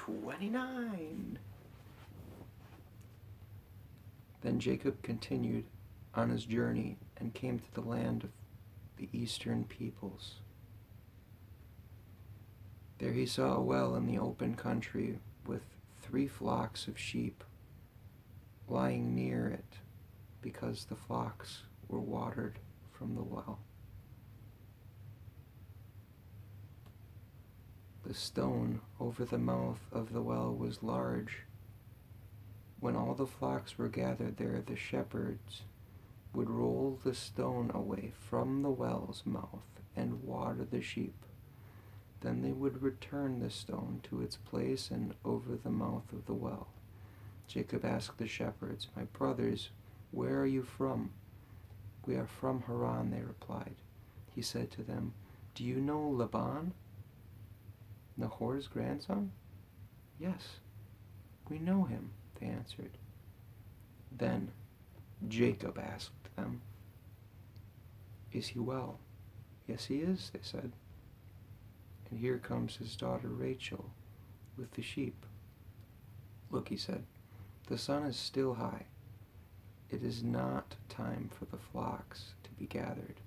29. Then Jacob continued on his journey and came to the land of the eastern peoples. There he saw a well in the open country with 3 flocks of sheep lying near it, because the flocks were watered from the well. The stone over the mouth of the well was large. When all the flocks were gathered there, the shepherds would roll the stone away from the well's mouth and water the sheep. Then they would return the stone to its place and over the mouth of the well. Jacob asked the shepherds, "My brothers, where are you from?" "We are from Haran," they replied. He said to them, "Do you know Laban, Nahor's grandson?" "Yes, we know him," they answered. Then Jacob asked them, "Is he well?" "Yes, he is," they said. "And here comes his daughter Rachel with the sheep." "Look," he said, "the sun is still high. It is not time for the flocks to be gathered.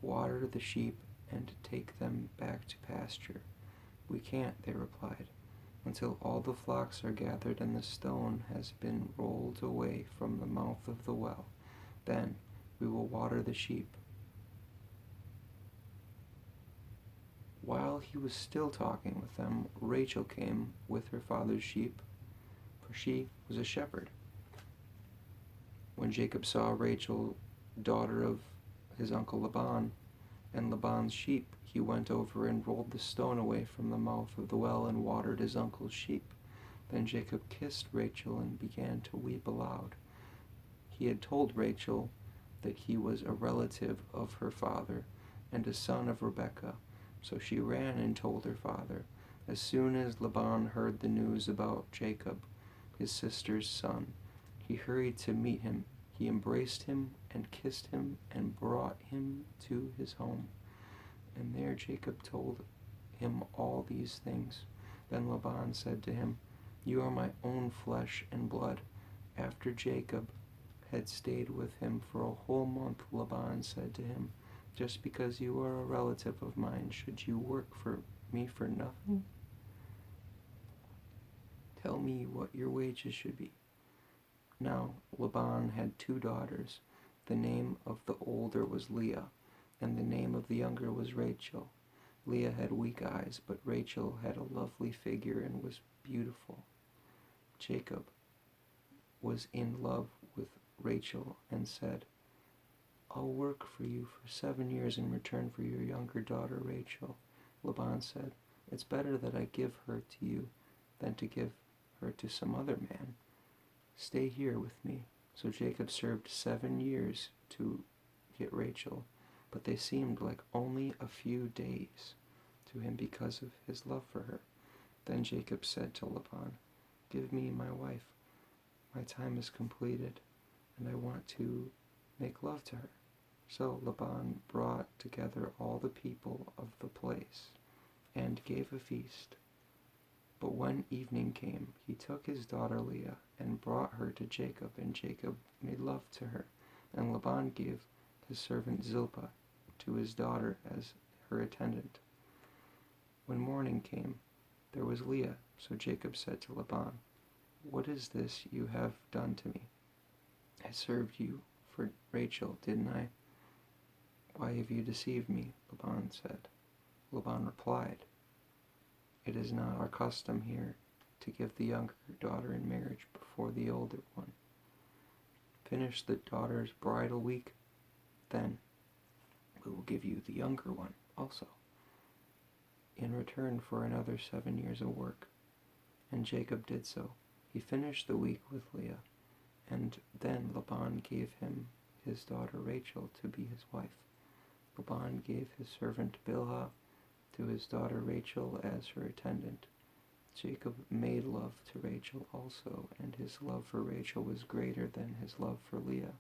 Water the sheep and take them back to pasture." "We can't," they replied, "until all the flocks are gathered and the stone has been rolled away from the mouth of the well. Then we will water the sheep." While he was still talking with them, Rachel came with her father's sheep, for she was a shepherd. When Jacob saw Rachel, daughter of his uncle Laban, and Laban's sheep, he went over and rolled the stone away from the mouth of the well and watered his uncle's sheep. Then Jacob kissed Rachel and began to weep aloud. He had told Rachel that he was a relative of her father and a son of Rebekah, so she ran and told her father. As soon as Laban heard the news about Jacob, his sister's son, he hurried to meet him. He embraced him and kissed him and brought him to his home. And there Jacob told him all these things. Then Laban said to him, "You are my own flesh and blood." After Jacob had stayed with him for a whole month, Laban said to him, "Just because you are a relative of mine, should you work for me for nothing? Tell me what your wages should be." Now Laban had 2 daughters. The name of the older was Leah, and the name of the younger was Rachel. Leah had weak eyes, but Rachel had a lovely figure and was beautiful. Jacob was in love with Rachel and said, "I'll work for you for 7 years in return for your younger daughter Rachel." Laban said, "It's better that I give her to you than to give her to some other man. Stay here with me." So Jacob served 7 years to get Rachel, but they seemed like only a few days to him because of his love for her. Then Jacob said to Laban, "Give me my wife. My time is completed, and I want to make love to her." So Laban brought together all the people of the place and gave a feast. But when evening came, he took his daughter Leah and brought her to Jacob, and Jacob made love to her. And Laban gave his servant Zilpah to his daughter as her attendant. When morning came, there was Leah. So Jacob said to Laban, "What is this you have done to me? I served you for Rachel, didn't I?" "Why have you deceived me?" Laban said. Laban replied, "It is not our custom here to give the younger daughter in marriage before the older one. Finish the daughter's bridal week, then we will give you the younger one also, in return for another 7 years of work." And Jacob did so. He finished the week with Leah, and then Laban gave him his daughter Rachel to be his wife. Laban gave his servant Bilhah to his daughter Rachel as her attendant. Jacob made love to Rachel also, and his love for Rachel was greater than his love for Leah.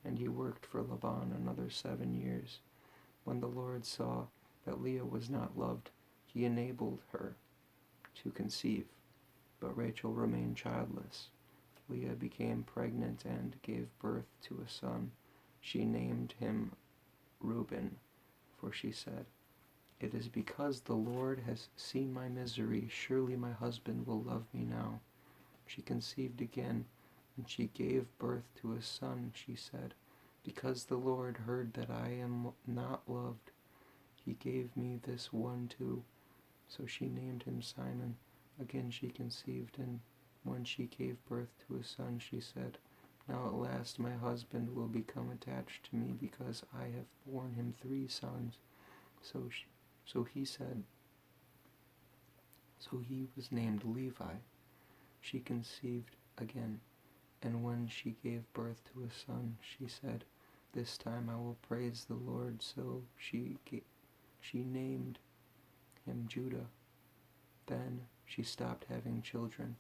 And he worked for Laban another 7 years. When the Lord saw that Leah was not loved, he enabled her to conceive. but Rachel remained childless. Leah became pregnant and gave birth to a son. She named him Reuben, for she said, "It is because the Lord has seen my misery. Surely my husband will love me now." She conceived again, and she gave birth to a son. She said, "Because the Lord heard that I am not loved, he gave me this one too." So she named him Simon. Again she conceived, and when she gave birth to a son, she said, "Now at last my husband will become attached to me, because I have borne him 3 sons." So he said, so he was named Levi. She conceived again, and when she gave birth to a son, she said, "This time I will praise the Lord." So she named him Judah. Then she stopped having children.